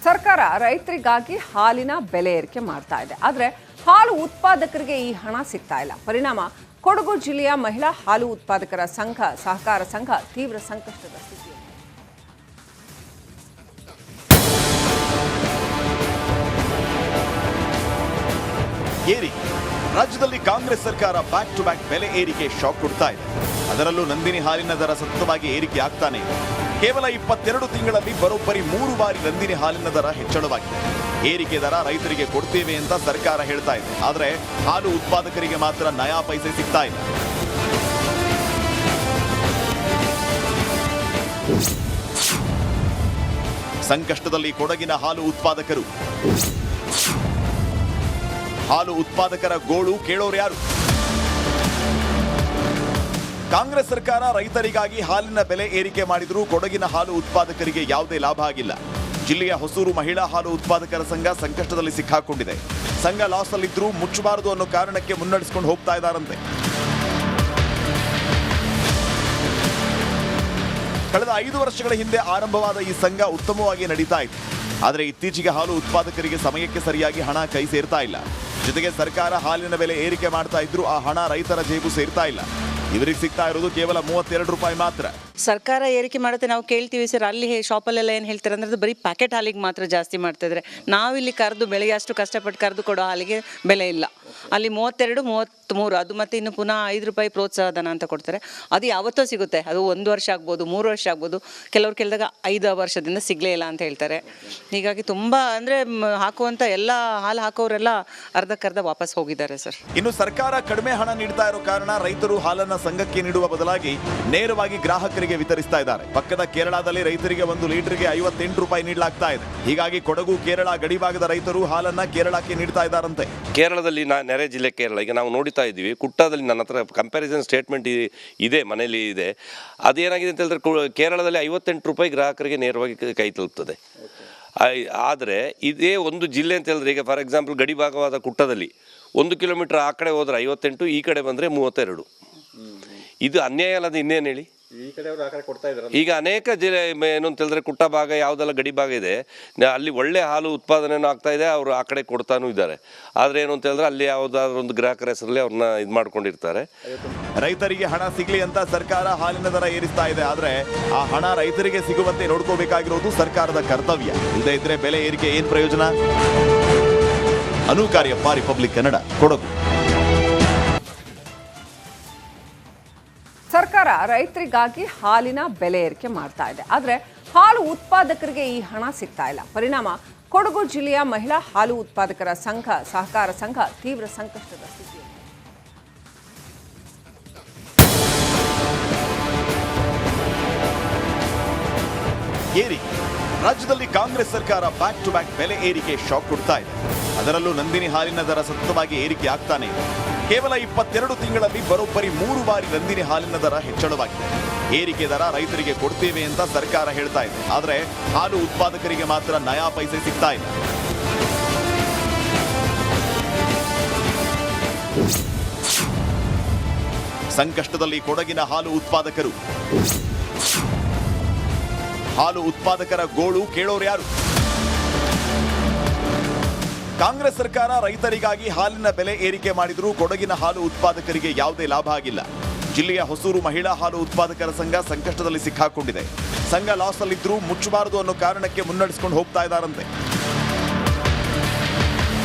ಸರ್ಕಾರ ರೈತರಿಗಾಗಿ ಹಾಲಿನ ಬೆಲೆ ಏರಿಕೆ ಮಾಡ್ತಾ ಇದೆ. ಆದರೆ ಹಾಲು ಉತ್ಪಾದಕರಿಗೆ ಈ ಹಣ ಸಿಗ್ತಾ ಇಲ್ಲ. ಪರಿಣಾಮ ಕೊಡಗು ಜಿಲ್ಲೆಯ ಮಹಿಳಾ ಹಾಲು ಉತ್ಪಾದಕರ ಸಂಘ ಸಹಕಾರ ಸಂಘ ತೀವ್ರ ಸಂಕಷ್ಟದ ಸ್ಥಿತಿಯಲ್ಲಿ. ಏರಿಕೆ ರಾಜ್ಯದಲ್ಲಿ ಕಾಂಗ್ರೆಸ್ ಸರ್ಕಾರ ಬ್ಯಾಕ್ ಟು ಬ್ಯಾಕ್ ಬೆಲೆ ಏರಿಕೆ ಶಾಕ್ ಕೊಡ್ತಾ ಇದೆ. ಅದರಲ್ಲೂ ನಂದಿನಿ ಹಾಲಿನ ದರ ಸತತವಾಗಿ ಏರಿಕೆ ಆಗ್ತಾನೆ ಇದೆ. ಕೇವಲ 22 ತಿಂಗಳಲ್ಲಿ ಬರೋಬ್ಬರಿ 3 ಬಾರಿ ನಂದಿನಿ ಹಾಲಿನ ದರ ಹೆಚ್ಚಳವಾಗಿದೆ. ಏರಿಕೆ ದರ ರೈತರಿಗೆ ಕೊಡ್ತೇವೆ ಅಂತ ಸರ್ಕಾರ ಹೇಳ್ತಾ ಇದೆ. ಆದರೆ ಹಾಲು ಉತ್ಪಾದಕರಿಗೆ ಮಾತ್ರ ನಯಾ ಪೈಸೆ ಸಿಗ್ತಾ ಇಲ್ಲ. ಸಂಕಷ್ಟದಲ್ಲಿ ಕೊಡಗಿನ ಹಾಲು ಉತ್ಪಾದಕರು. ಹಾಲು ಉತ್ಪಾದಕರ ಗೋಳು ಕೇಳೋರು ಯಾರು? ಕಾಂಗ್ರೆಸ್ ಸರ್ಕಾರ ರೈತರಿಗಾಗಿ ಹಾಲಿನ ಬೆಲೆ ಏರಿಕೆ ಮಾಡಿದರೂ ಕೊಡಗಿನ ಹಾಲು ಉತ್ಪಾದಕರಿಗೆ ಯಾವುದೇ ಲಾಭ ಆಗಿಲ್ಲ. ಜಿಲ್ಲೆಯ ಹೊಸೂರು ಮಹಿಳಾ ಹಾಲು ಉತ್ಪಾದಕರ ಸಂಘ ಸಂಕಷ್ಟದಲ್ಲಿ ಸಿಕ್ಕಾಕೊಂಡಿದೆ. ಸಂಘ ಲಾಸ್ ಅಲ್ಲಿದ್ರೂ ಮುಚ್ಚಬಾರದು ಅನ್ನೋ ಕಾರಣಕ್ಕೆ ಮುನ್ನಡೆಸಿಕೊಂಡು ಹೋಗ್ತಾ ಇದ್ದಾರಂತೆ. ಕಳೆದ 5 ವರ್ಷಗಳ ಹಿಂದೆ ಆರಂಭವಾದ ಈ ಸಂಘ ಉತ್ತಮವಾಗಿ ನಡೀತಾ ಇತ್ತು. ಆದರೆ ಇತ್ತೀಚೆಗೆ ಹಾಲು ಉತ್ಪಾದಕರಿಗೆ ಸಮಯಕ್ಕೆ ಸರಿಯಾಗಿ ಹಣ ಕೈ ಸೇರ್ತಾ ಇಲ್ಲ. ಜೊತೆಗೆ ಸರ್ಕಾರ ಹಾಲಿನ ಬೆಲೆ ಏರಿಕೆ ಮಾಡ್ತಾ ಇದ್ರೂ ಆ ಹಣ ರೈತರ ಜೇಬು ಸೇರ್ತಾ ಇಲ್ಲ. ಇವರಿಗೆ ಸಿಗ್ತಾ ಇರೋದು ಕೇವಲ 32 ರೂಪಾಯಿ ಮಾತ್ರ. ಸರ್ಕಾರ ಏರಿಕೆ ಮಾಡುತ್ತೆ ನಾವು ಕೇಳ್ತೀವಿ ಸರ್. ಅಲ್ಲಿ ಶಾಪಲ್ಲೆಲ್ಲ ಏನು ಹೇಳ್ತಾರೆ ಅಂದರೆ ಬರೀ ಪ್ಯಾಕೆಟ್ ಹಾಲಿಗೆ ಮಾತ್ರ ಜಾಸ್ತಿ ಮಾಡ್ತಿದ್ರೆ, ನಾವಿಲ್ಲಿ ಕರೆದು ಬೆಳೆಗೆ ಅಷ್ಟು ಕಷ್ಟಪಟ್ಟು ಕರೆದು ಕೊಡೋ ಹಾಲಿಗೆ ಬೆಲೆ ಇಲ್ಲ. ಅಲ್ಲಿ 32, 33 ಅದು ಮತ್ತೆ ಇನ್ನು ಪುನಃ 5 ರೂಪಾಯಿ ಪ್ರೋತ್ಸಾಹ ಧನ ಅಂತ ಕೊಡ್ತಾರೆ. ಅದು ಯಾವತ್ತೋ ಸಿಗುತ್ತೆ. ಅದು 1 ವರ್ಷ ಆಗ್ಬೋದು, 3 ವರ್ಷ ಆಗ್ಬೋದು. ಕೆಲವ್ರು ಕೇಳಿದಾಗ 5 ವರ್ಷದಿಂದ ಸಿಗಲೇ ಇಲ್ಲ ಅಂತ ಹೇಳ್ತಾರೆ. ಹೀಗಾಗಿ ತುಂಬ ಅಂದರೆ ಹಾಕುವಂಥ ಎಲ್ಲ ಹಾಲು ಹಾಕೋರೆಲ್ಲ ಅರ್ಧಕ್ಕರ್ಧ ವಾಪಸ್ ಹೋಗಿದ್ದಾರೆ ಸರ್. ಇನ್ನು ಸರ್ಕಾರ ಕಡಿಮೆ ಹಣ ನೀಡ್ತಾ ಇರೋ ಕಾರಣ ರೈತರು ಹಾಲನ್ನ ಸಂಘಕ್ಕೆ ನೀಡುವ ಬದಲಾಗಿ ನೇರವಾಗಿ ಗ್ರಾಹಕರಿಗೆ ವಿತರಿಸ್ತಾ ಇದ್ದಾರೆ. ಪಕ್ಕದ ಕೇರಳದಲ್ಲಿ ರೈತರಿಗೆ 1 ಲೀಟರ್ಗೆ 58 ರೂಪಾಯಿ ನೀಡಲಾಗ್ತಾ ಇದೆ. ಹೀಗಾಗಿ ಕೊಡಗು ಕೇರಳ ಗಡಿಭಾಗದ ರೈತರು ಹಾಲನ್ನ ಕೇರಳಕ್ಕೆ ನೀಡ್ತಾ ಇದ್ದಾರಂತೆ. ಕೇರಳದಲ್ಲಿ ನೆರೆ ಜಿಲ್ಲೆ ಕೇರಳ ಈಗ ನಾವು ನೋಡ್ತಾ ಇದ್ದೀವಿ. ಕುಟ್ಟದಲ್ಲಿ ನನ್ನ ಹತ್ರ ಕಂಪ್ಯಾರಿಸನ್ ಸ್ಟೇಟ್ಮೆಂಟ್ ಇದೆ, ಮನೆಯಲ್ಲಿ ಇದೆ. ಅದೇನಾಗಿದೆ ಅಂತ ಹೇಳಿದ್ರೆ ಕೇರಳದಲ್ಲಿ 58 ರೂಪಾಯಿ ಗ್ರಾಹಕರಿಗೆ ನೇರವಾಗಿ ಕೈ ತಲುಪ್ತದೆ. ಆದರೆ ಇದೇ ಒಂದು ಜಿಲ್ಲೆ ಅಂತ ಹೇಳಿದ್ರೆ, ಈಗ ಫಾರ್ ಎಕ್ಸಾಂಪಲ್ ಗಡಿಭಾಗವಾದ ಕುಟ್ಟದಲ್ಲಿ 1 ಕಿಲೋಮೀಟರ್ ಆ ಕಡೆ ಹೋದ್ರೆ 58, ಈ ಕಡೆ ಬಂದರೆ 32. ಇದು ಅನ್ಯಾಯ ಅಲ್ಲದ ಇನ್ನೇನು ಹೇಳಿ. ಈಗ ಅನೇಕ ಜಿಲ್ಲೆ ಏನು ಅಂತ ಹೇಳಿದ್ರೆ ಕುಟ್ಟ ಭಾಗ ಯಾವುದೆಲ್ಲ ಗಡಿ ಭಾಗ ಇದೆ, ಅಲ್ಲಿ ಒಳ್ಳೆ ಹಾಲು ಉತ್ಪಾದನೆಯೂ ಆಗ್ತಾ ಇದೆ. ಅವರು ಆ ಕಡೆ ಕೊಡ್ತಾನೂ ಇದ್ದಾರೆ. ಆದರೆ ಏನು ಅಂತ ಹೇಳಿದ್ರೆ ಅಲ್ಲಿ ಯಾವುದಾದ್ರೂ ಒಂದು ಗ್ರಾಹಕರ ಹೆಸರಲ್ಲಿ ಅವ್ರನ್ನ ಇದು ಮಾಡ್ಕೊಂಡಿರ್ತಾರೆ. ರೈತರಿಗೆ ಹಣ ಸಿಗ್ಲಿ ಅಂತ ಸರ್ಕಾರ ಹಾಲಿನ ದರ ಏರಿಸ್ತಾ ಇದೆ. ಆದರೆ ಆ ಹಣ ರೈತರಿಗೆ ಸಿಗುವಂತೆ ನೋಡ್ಕೋಬೇಕಾಗಿರೋದು ಸರ್ಕಾರದ ಕರ್ತವ್ಯ. ಇಲ್ಲದೇ ಇದ್ರೆ ಬೆಲೆ ಏರಿಕೆ ಏನು ಪ್ರಯೋಜನ? ಅನು ಕಾರ್ಯಪ್ಪ, ರಿಪಬ್ಲಿಕ್ ಕನ್ನಡ, ಕೊಡಗು. ಸರ್ಕಾರ ರೈತರಿಗಾಗಿ ಹಾಲಿನ ಬೆಲೆ ಏರಿಕೆ ಮಾಡ್ತಾ ಇದೆ. ಆದರೆ ಹಾಲು ಉತ್ಪಾದಕರಿಗೆ ಈ ಹಣ ಸಿಗ್ತಾ ಇಲ್ಲ. ಪರಿಣಾಮ ಕೊಡಗು ಜಿಲ್ಲೆಯ ಮಹಿಳಾ ಹಾಲು ಉತ್ಪಾದಕರ ಸಂಘ ಸಹಕಾರ ಸಂಘ ತೀವ್ರ ಸಂಕಷ್ಟದ ಸ್ಥಿತಿಯಲ್ಲಿ. ಏರಿಕೆ ರಾಜ್ಯದಲ್ಲಿ ಕಾಂಗ್ರೆಸ್ ಸರ್ಕಾರ ಬ್ಯಾಕ್ ಟು ಬ್ಯಾಕ್ ಬೆಲೆ ಏರಿಕೆ ಶಾಕ್ ಕೊಡ್ತಾ ಇದೆ. ಅದರಲ್ಲೂ ನಂದಿನಿ ಹಾಲಿನ ದರ ಸತತವಾಗಿ ಏರಿಕೆ ಆಗ್ತಾನೆ ಇದೆ. ಕೇವಲ 22 ತಿಂಗಳಲ್ಲಿ ಬರೋಬ್ಬರಿ 3 ಬಾರಿ ನಂದಿನಿ ಹಾಲಿನ ದರ ಹೆಚ್ಚಳವಾಗಿದೆ. ಏರಿಕೆ ದರ ರೈತರಿಗೆ ಕೊಡ್ತೇವೆ ಅಂತ ಸರ್ಕಾರ ಹೇಳ್ತಾ ಇದೆ. ಆದರೆ ಹಾಲು ಉತ್ಪಾದಕರಿಗೆ ಮಾತ್ರ ನಯಾ ಪೈಸೆ ಸಿಗ್ತಾ ಇಲ್ಲ. ಸಂಕಷ್ಟದಲ್ಲಿ ಕೊಡಗಿನ ಹಾಲು ಉತ್ಪಾದಕರು. ಹಾಲು ಉತ್ಪಾದಕರ ಗೋಳು ಕೇಳೋರು ಯಾರು? ಕಾಂಗ್ರೆಸ್ ಸರ್ಕಾರ ರೈತರಿಗಾಗಿ ಹಾಲಿನ ಬೆಲೆ ಏರಿಕೆ ಮಾಡಿದರೂ ಕೊಡಗಿನ ಹಾಲು ಉತ್ಪಾದಕರಿಗೆ ಯಾವುದೇ ಲಾಭ ಆಗಿಲ್ಲ. ಜಿಲ್ಲೆಯ ಹೊಸೂರು ಮಹಿಳಾ ಹಾಲು ಉತ್ಪಾದಕರ ಸಂಘ ಸಂಕಷ್ಟದಲ್ಲಿ ಸಿಕ್ಕಾಕೊಂಡಿದೆ. ಸಂಘ ಲಾಸ್ ಅಲ್ಲಿದ್ರೂ ಮುಚ್ಚಬಾರದು ಅನ್ನೋ ಕಾರಣಕ್ಕೆ ಮುನ್ನಡೆಸಿಕೊಂಡು ಹೋಗ್ತಾ ಇದ್ದಾರಂತೆ.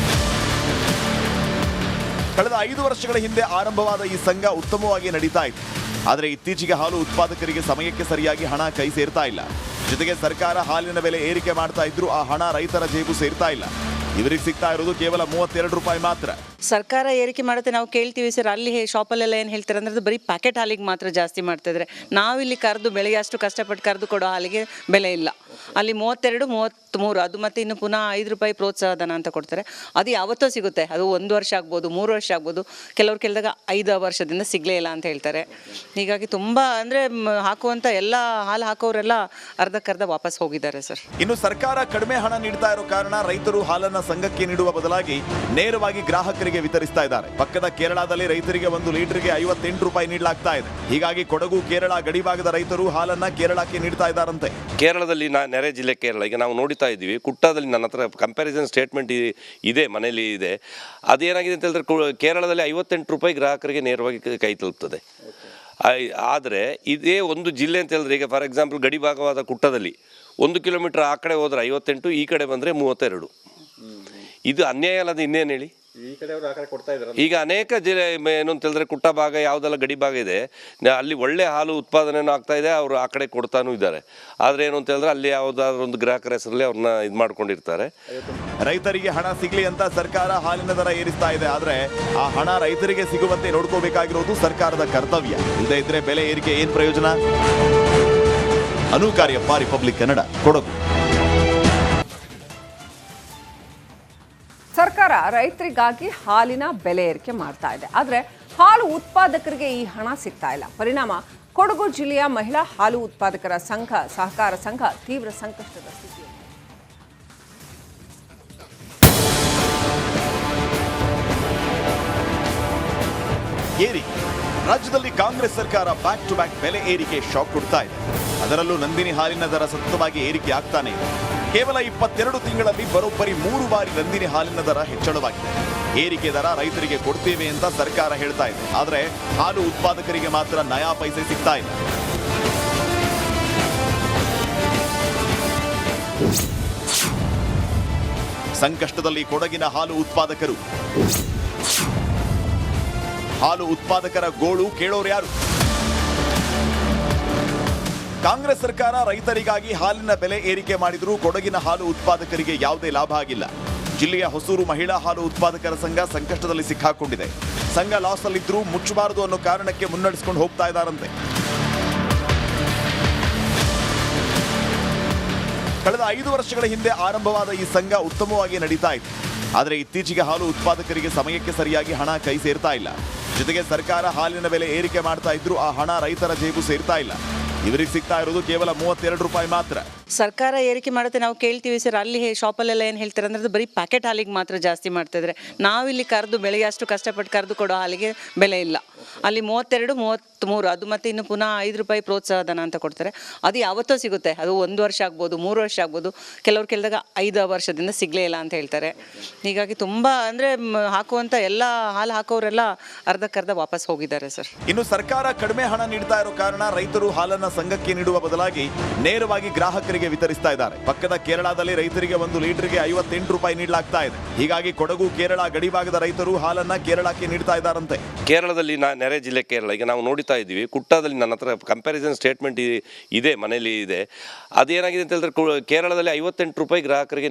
ಕಳೆದ 5 ವರ್ಷಗಳ ಹಿಂದೆ ಆರಂಭವಾದ ಈ ಸಂಘ ಉತ್ತಮವಾಗಿ ನಡೀತಾ ಇತ್ತು. ಆದರೆ ಇತ್ತೀಚೆಗೆ ಹಾಲು ಉತ್ಪಾದಕರಿಗೆ ಸಮಯಕ್ಕೆ ಸರಿಯಾಗಿ ಹಣ ಕೈ ಸೇರ್ತಾ ಇಲ್ಲ. ಜೊತೆಗೆ ಸರ್ಕಾರ ಹಾಲಿನ ಬೆಲೆ ಏರಿಕೆ ಮಾಡ್ತಾ ಇದ್ರೂ ಆ ಹಣ ರೈತರ ಜೇಬು ಸೇರ್ತಾ ಇಲ್ಲ. ಇವರಿಗೆ ಸಿಗ್ತಾ ಇರೋದು ಕೇವಲ 32 ರೂಪಾಯಿ ಮಾತ್ರ. ಸರ್ಕಾರ ಏರಿಕೆ ಮಾಡುತ್ತೆ ನಾವು ಕೇಳ್ತೀವಿ ಸರ್. ಅಲ್ಲಿ ಶಾಪಲ್ಲೆಲ್ಲ ಏನು ಹೇಳ್ತಾರೆ ಅಂದರೆ ಬರೀ ಪ್ಯಾಕೆಟ್ ಹಾಲಿಗೆ ಮಾತ್ರ ಜಾಸ್ತಿ ಮಾಡ್ತಿದ್ರೆ, ನಾವಿಲ್ಲಿ ಕರೆದು ಬೆಳೆಗೆ ಅಷ್ಟು ಕಷ್ಟಪಟ್ಟು ಕರೆದು ಕೊಡೋ ಹಾಲಿಗೆ ಬೆಲೆ ಇಲ್ಲ. ಅಲ್ಲಿ 32, 33 ಅದು ಮತ್ತೆ ಇನ್ನು ಪುನಃ 5 ರೂಪಾಯಿ ಪ್ರೋತ್ಸಾಹ ಧನ ಅಂತ ಕೊಡ್ತಾರೆ. ಅದು ಯಾವತ್ತೋ ಸಿಗುತ್ತೆ. ಅದು 1 ವರ್ಷ ಆಗ್ಬೋದು, 3 ವರ್ಷ ಆಗ್ಬೋದು. ಕೆಲವ್ರು ಕೇಳಿದಾಗ 5 ವರ್ಷದಿಂದ ಸಿಗಲೇ ಇಲ್ಲ ಅಂತ ಹೇಳ್ತಾರೆ. ಹೀಗಾಗಿ ತುಂಬ ಅಂದರೆ ಹಾಕುವಂಥ ಎಲ್ಲ ಹಾಲು ಹಾಕೋರೆಲ್ಲ ಅರ್ಧಕ್ಕರ್ಧ ವಾಪಸ್ ಹೋಗಿದ್ದಾರೆ ಸರ್. ಇನ್ನು ಸರ್ಕಾರ ಕಡಿಮೆ ಹಣ ನೀಡ್ತಾ ಇರೋ ಕಾರಣ ರೈತರು ಹಾಲನ್ನ ಸಂಘಕ್ಕೆ ನೀಡುವ ಬದಲಾಗಿ ನೇರವಾಗಿ ಗ್ರಾಹಕರಿಗೆ ಗ್ರಾಹಕರಿಗೆ ವಿತರಿಸ್ತಾ ಇದ್ದಾರೆ. ಪಕ್ಕದ ಕೇರಳದಲ್ಲಿ ರೈತರಿಗೆ 1 ಲೀಟರ್ಗೆ 58 ರೂಪಾಯಿ ನೀಡಲಾಗ್ತಾ ಇದೆ. ಹೀಗಾಗಿ ಕೊಡಗು ಕೇರಳ ಗಡಿಭಾಗದ ರೈತರು ಹಾಲನ್ನ ಕೇರಳಕ್ಕೆ ನೀಡ್ತಾ ಇದ್ದಾರಂತೆ. ಕೇರಳದಲ್ಲಿ ನೆರೆ ಜಿಲ್ಲೆ ಕೇರಳ ಈಗ ನಾವು ನೋಡ್ತಾ ಇದ್ದೀವಿ. ಕುಟ್ಟದಲ್ಲಿ ನನ್ನ ಹತ್ರ ಕಂಪ್ಯಾರಿಸನ್ ಸ್ಟೇಟ್ಮೆಂಟ್ ಇದೆ, ಮನೆಯಲ್ಲಿ ಇದೆ. ಅದೇನಾಗಿದೆ ಅಂತ ಹೇಳಿದ್ರೆ ಕೇರಳದಲ್ಲಿ 58 ರೂಪಾಯಿ ಗ್ರಾಹಕರಿಗೆ ನೇರವಾಗಿ ಕೈ ತಲುಪ್ತದೆ. ಆದರೆ ಇದೇ ಒಂದು ಜಿಲ್ಲೆ ಅಂತ ಹೇಳಿದ್ರೆ, ಈಗ ಫಾರ್ ಎಕ್ಸಾಂಪಲ್ ಗಡಿಭಾಗವಾದ ಕುಟ್ಟದಲ್ಲಿ 1 ಕಿಲೋಮೀಟರ್ ಆ ಕಡೆ ಹೋದ್ರೆ 58, ಈ ಕಡೆ ಬಂದರೆ 32. ಇದು ಅನ್ಯಾಯ ಅಲ್ಲದ ಇನ್ನೇನು ಹೇಳಿ. ಈಗ ಅನೇಕ ಜಿಲ್ಲೆ ಏನು ಅಂತ ಹೇಳಿದ್ರೆ ಕುಟ್ಟ ಭಾಗ ಯಾವುದೆಲ್ಲ ಗಡಿ ಭಾಗ ಇದೆ, ಅಲ್ಲಿ ಒಳ್ಳೆ ಹಾಲು ಉತ್ಪಾದನೆಯೂ ಆಗ್ತಾ ಇದೆ, ಅವರು ಆ ಕಡೆ ಕೊಡ್ತಾನೂ ಇದ್ದಾರೆ. ಆದರೆ ಏನು ಅಂತ ಹೇಳಿದ್ರೆ ಅಲ್ಲಿ ಯಾವುದಾದ್ರೂ ಒಂದು ಗ್ರಾಹಕರ ಹೆಸರಲ್ಲಿ ಅವ್ರನ್ನ ಇದು ಮಾಡ್ಕೊಂಡಿರ್ತಾರೆ. ರೈತರಿಗೆ ಹಣ ಸಿಗ್ಲಿ ಅಂತ ಸರ್ಕಾರ ಹಾಲಿನ ದರ ಏರಿಸ್ತಾ ಇದೆ. ಆದ್ರೆ ಆ ಹಣ ರೈತರಿಗೆ ಸಿಗುವಂತೆ ನೋಡ್ಕೋಬೇಕಾಗಿರೋದು ಸರ್ಕಾರದ ಕರ್ತವ್ಯ. ಇಲ್ಲದೇ ಇದ್ರೆ ಬೆಲೆ ಏರಿಕೆ ಏನ್ ಪ್ರಯೋಜನ? ಅನುಕಾರ್ಯಪ್ಪ, ರಿಪಬ್ಲಿಕ್ ಕನ್ನಡ, ಕೊಡಗು. ಸರ್ಕಾರ ರೈತರಿಗಾಗಿ ಹಾಲಿನ ಬೆಲೆ ಏರಿಕೆ ಮಾಡ್ತಾ ಇದೆ. ಆದರೆ ಹಾಲು ಉತ್ಪಾದಕರಿಗೆ ಈ ಹಣ ಸಿಗ್ತಾ ಇಲ್ಲ. ಪರಿಣಾಮ ಕೊಡಗು ಜಿಲ್ಲೆಯ ಮಹಿಳಾ ಹಾಲು ಉತ್ಪಾದಕರ ಸಂಘ, ಸಹಕಾರ ಸಂಘ ತೀವ್ರ ಸಂಕಷ್ಟದ ಸ್ಥಿತಿಯಲ್ಲಿ. ಏರಿಕೆ ರಾಜ್ಯದಲ್ಲಿ ಕಾಂಗ್ರೆಸ್ ಸರ್ಕಾರ ಬ್ಯಾಕ್ ಟು ಬ್ಯಾಕ್ ಬೆಲೆ ಏರಿಕೆ ಶಾಕ್ ಕೊಡ್ತಾ ಇದೆ. ಅದರಲ್ಲೂ ನಂದಿನಿ ಹಾಲಿನ ದರ ಸತತವಾಗಿ ಏರಿಕೆ ಆಗ್ತಾನೆ ಇದೆ. ಕೇವಲ 22 ತಿಂಗಳಲ್ಲಿ ಬರೋಬ್ಬರಿ 3 ಬಾರಿ ನಂದಿನಿ ಹಾಲಿನ ದರ ಹೆಚ್ಚಳವಾಗಿದೆ. ಏರಿಕೆ ದರ ರೈತರಿಗೆ ಕೊಡ್ತೇವೆ ಅಂತ ಸರ್ಕಾರ ಹೇಳ್ತಾ ಇದೆ. ಆದರೆ ಹಾಲು ಉತ್ಪಾದಕರಿಗೆ ಮಾತ್ರ ನಯಾ ಪೈಸೆ ಸಿಗ್ತಾ ಇಲ್ಲ. ಸಂಕಷ್ಟದಲ್ಲಿ ಕೊಡಗಿನ ಹಾಲು ಉತ್ಪಾದಕರು. ಹಾಲು ಉತ್ಪಾದಕರ ಗೋಳು ಕೇಳೋರು ಯಾರು? ಕಾಂಗ್ರೆಸ್ ಸರ್ಕಾರ ರೈತರಿಗಾಗಿ ಹಾಲಿನ ಬೆಲೆ ಏರಿಕೆ ಮಾಡಿದರೂ ಕೊಡಗಿನ ಹಾಲು ಉತ್ಪಾದಕರಿಗೆ ಯಾವುದೇ ಲಾಭ ಆಗಿಲ್ಲ. ಜಿಲ್ಲೆಯ ಹೊಸೂರು ಮಹಿಳಾ ಹಾಲು ಉತ್ಪಾದಕರ ಸಂಘ ಸಂಕಷ್ಟದಲ್ಲಿ ಸಿಕ್ಕಾಕೊಂಡಿದೆ. ಸಂಘ ಲಾಸ್ ಅಲ್ಲಿದ್ರೂ ಮುಚ್ಚಬಾರದು ಅನ್ನೋ ಕಾರಣಕ್ಕೆ ಮುನ್ನಡೆಸಿಕೊಂಡು ಹೋಗ್ತಾ ಇದ್ದಾರಂತೆ. ಕಳೆದ 5 ವರ್ಷಗಳ ಹಿಂದೆ ಆರಂಭವಾದ ಈ ಸಂಘ ಉತ್ತಮವಾಗಿ ನಡೀತಾ ಇತ್ತು. ಆದರೆ ಇತ್ತೀಚೆಗೆ ಹಾಲು ಉತ್ಪಾದಕರಿಗೆ ಸಮಯಕ್ಕೆ ಸರಿಯಾಗಿ ಹಣ ಕೈ ಸೇರ್ತಾ ಇಲ್ಲ. ಜೊತೆಗೆ ಸರ್ಕಾರ ಹಾಲಿನ ಬೆಲೆ ಏರಿಕೆ ಮಾಡ್ತಾ ಇದ್ರೂ ಆ ಹಣ ರೈತರ ಜೇಬು ಸೇರ್ತಾ ಇಲ್ಲ. ಇವರಿಗೆ ಸಿಗ್ತಾ ಇರೋದು ಕೇವಲ 32 ರೂಪಾಯಿ ಮಾತ್ರ. ಸರ್ಕಾರ ಏರಿಕೆ ಮಾಡುತ್ತೆ ನಾವು ಕೇಳ್ತೀವಿ ಸರ್. ಅಲ್ಲಿ ಶಾಪಲ್ಲೆಲ್ಲ ಏನು ಹೇಳ್ತಾರೆ ಅಂದರೆ ಬರೀ ಪ್ಯಾಕೆಟ್ ಹಾಲಿಗೆ ಮಾತ್ರ ಜಾಸ್ತಿ ಮಾಡ್ತಾಯಿದ್ರೆ, ನಾವಿಲ್ಲಿ ಕರೆದು ಬೆಳಗ್ಗೆ ಅಷ್ಟು ಕಷ್ಟಪಟ್ಟು ಕರೆದು ಕೊಡೋ ಹಾಲಿಗೆ ಬೆಲೆ ಇಲ್ಲ. ಅಲ್ಲಿ 32, 33, ಅದು ಮತ್ತು ಇನ್ನು ಪುನಃ 5 ರೂಪಾಯಿ ಪ್ರೋತ್ಸಾಹ ಧನ ಅಂತ ಕೊಡ್ತಾರೆ. ಅದು ಯಾವತ್ತೋ ಸಿಗುತ್ತೆ. ಅದು 1 ವರ್ಷ ಆಗ್ಬೋದು, 3 ವರ್ಷ ಆಗ್ಬೋದು. ಕೆಲವ್ರು ಕೇಳಿದಾಗ 5 ವರ್ಷದಿಂದ ಸಿಗಲೇ ಇಲ್ಲ ಅಂತ ಹೇಳ್ತಾರೆ. ಹೀಗಾಗಿ ತುಂಬ ಅಂದರೆ ಹಾಕುವಂಥ ಎಲ್ಲ ಹಾಲು ಹಾಕೋರೆಲ್ಲ ಅರ್ಧಕ್ಕರ್ಧ ವಾಪಸ್ ಹೋಗಿದ್ದಾರೆ ಸರ್. ಇನ್ನು ಸರ್ಕಾರ ಕಡಿಮೆ ಹಣ ನೀಡ್ತಾ ಇರೋ ಕಾರಣ ರೈತರು ಹಾಲನ್ನ ಸಂಘಕ್ಕೆ ನೀಡುವ ಬದಲಾಗಿ ನೇರವಾಗಿ ಗ್ರಾಹಕರಿಗೆ ವಿತರಿಸ್ತಾ ಇದ್ದಾರೆ. ಪಕ್ಕದ ಕೇರಳದಲ್ಲಿ ರೈತರಿಗೆ 1 ಲೀಟರ್ಗೆ 58 ರೂಪಾಯಿ ನೀಡಲಾಗ್ತಾ ಇದೆ. ಹೀಗಾಗಿ ಕೊಡಗು ಕೇರಳ ಗಡಿಭಾಗದ ರೈತರು ಹಾಲನ್ನ ಕೇರಳಕ್ಕೆ ನೀಡ್ತಾ ಇದ್ದಾರಂತೆ. ಕೇರಳದಲ್ಲಿ ನೆರೆ ಜಿಲ್ಲೆ ಕೇರಳ ಈಗ ನಾವು ನೋಡ್ತಾ ಇದ್ದೀವಿ. ಕುಟ್ಟದಲ್ಲಿ ನನ್ನ ಹತ್ರ ಕಂಪ್ಯಾರಿಸನ್ ಸ್ಟೇಟ್ಮೆಂಟ್ ಇದೆ, ಮನೆಯಲ್ಲಿ ಇದೆ. ಅದೇನಾಗಿದೆ ಅಂತ ಹೇಳಿದ್ರೆ ಕೇರಳದಲ್ಲಿ 58 ರೂಪಾಯಿ ಗ್ರಾಹಕರಿಗೆ